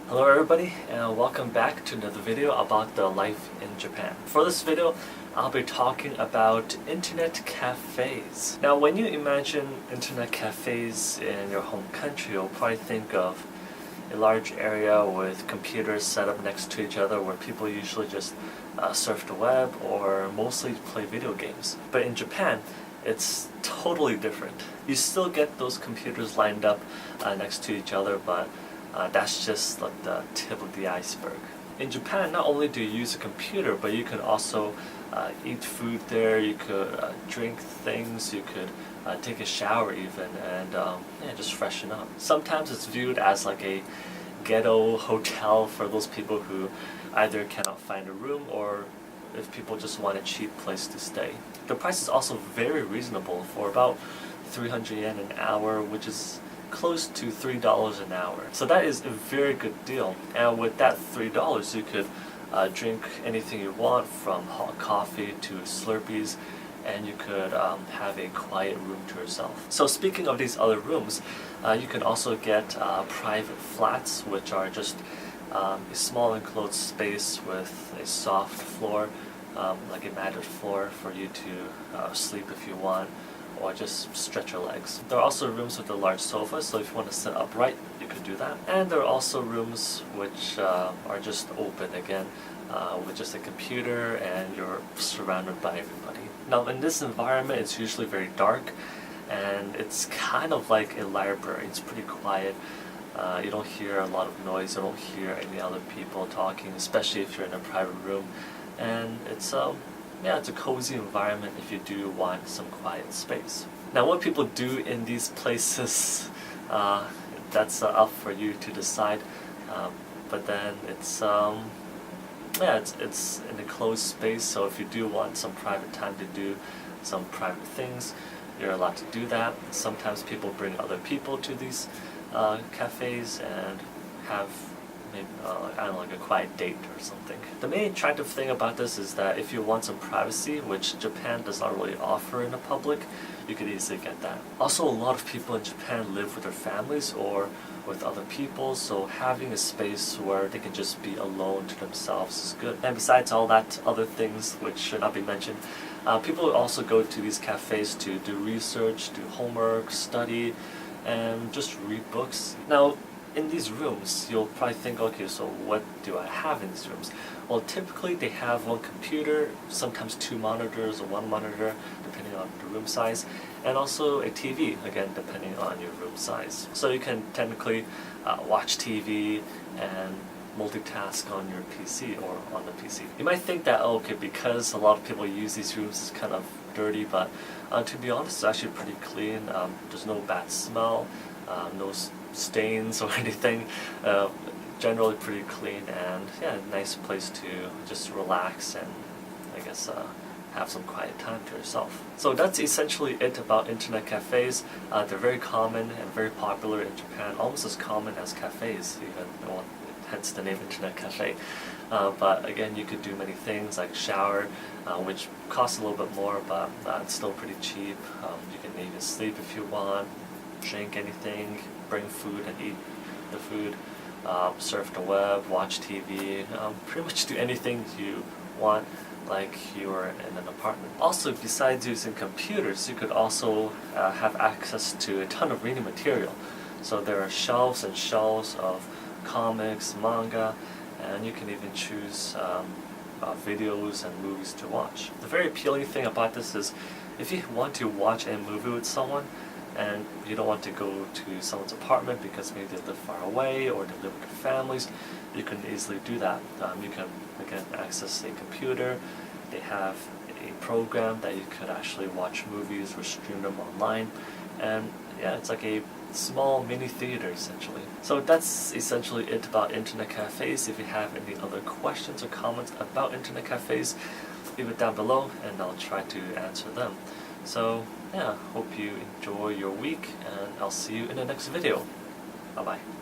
Hello everybody, and welcome back to another video about the life in Japan. For this video, I'll be talking about internet cafes. Now when you imagine internet cafes in your home country, you'll probably think of a large area with computers set up next to each other where people usually just surf the web or mostly play video games. But in Japan, it's totally different. You still get those computers lined up next to each other, but that's just like the tip of the iceberg. In Japan, not only do you use a computer, but you can also eat food there, you could drink things, you could take a shower even, and just freshen up. Sometimes it's viewed as like a ghetto hotel for those people who either cannot find a room or if people just want a cheap place to stay. The price is also very reasonable for about 300 yen an hour, which is close to $3 an hour. So that is a very good deal. And with that $3, you could drink anything you want, from hot coffee to Slurpees, and you could have a quiet room to yourself. So speaking of these other rooms, you can also get private flats, which are just a small enclosed space with a soft floor, like a matted floor for you to sleep if you want, or just stretch your legs. There are also rooms with a large sofa, so if you want to sit upright, you could do that. And there are also rooms which are just open again, with just a computer and you're surrounded by everybody. Now in this environment, it's usually very dark, and it's kind of like a library. It's pretty quiet. You don't hear a lot of noise, you don't hear any other people talking, especially if you're in a private room. And it's a cozy environment if you do want some quiet space. Now what people do in these places, that's up for you to decide. But then it's in a closed space, so if you do want some private time to do some private things, you're allowed to do that. Sometimes people bring other people to these cafes and have maybe like a quiet date or something. The main attractive thing about this is that if you want some privacy, which Japan does not really offer in the public, you could easily get that. Also, a lot of people in Japan live with their families or with other people, so having a space where they can just be alone to themselves is good. And besides all that other things which should not be mentioned, people also go to these cafes to do research, do homework, study, and just read books. Now, in these rooms, you'll probably think, okay, so what do I have in these rooms? Well, typically they have one computer, sometimes two monitors or one monitor, depending on the room size, and also a TV, again, depending on your room size. So you can technically watch TV and multitask on your PC or on the PC. You might think that, okay, because a lot of people use these rooms, it's kind of dirty, but to be honest, it's actually pretty clean. There's no bad smell, no stains or anything. Generally pretty clean, and nice place to just relax and I guess have some quiet time to yourself. So that's essentially it about internet cafes. They're very common and very popular in Japan, almost as common as cafes even, well, hence the name internet cafe. But again, you could do many things like shower, which costs a little bit more, but it's still pretty cheap. You can even sleep if you want, drink anything, bring food and eat the food, surf the web, watch TV, pretty much do anything you want like you're in an apartment. Also, besides using computers, you could also have access to a ton of reading material. So there are shelves and shelves of comics, manga, and you can even choose videos and movies to watch. The very appealing thing about this is if you want to watch a movie with someone, and you don't want to go to someone's apartment because maybe they live far away or they live with their families, you can easily do that. You can, again, access a computer. They have a program that you could actually watch movies or stream them online. And it's like a small mini theater essentially. So that's essentially it about internet cafes. If you have any other questions or comments about internet cafes, leave it down below and I'll try to answer them. So hope you enjoy your week, and I'll see you in the next video. Bye bye.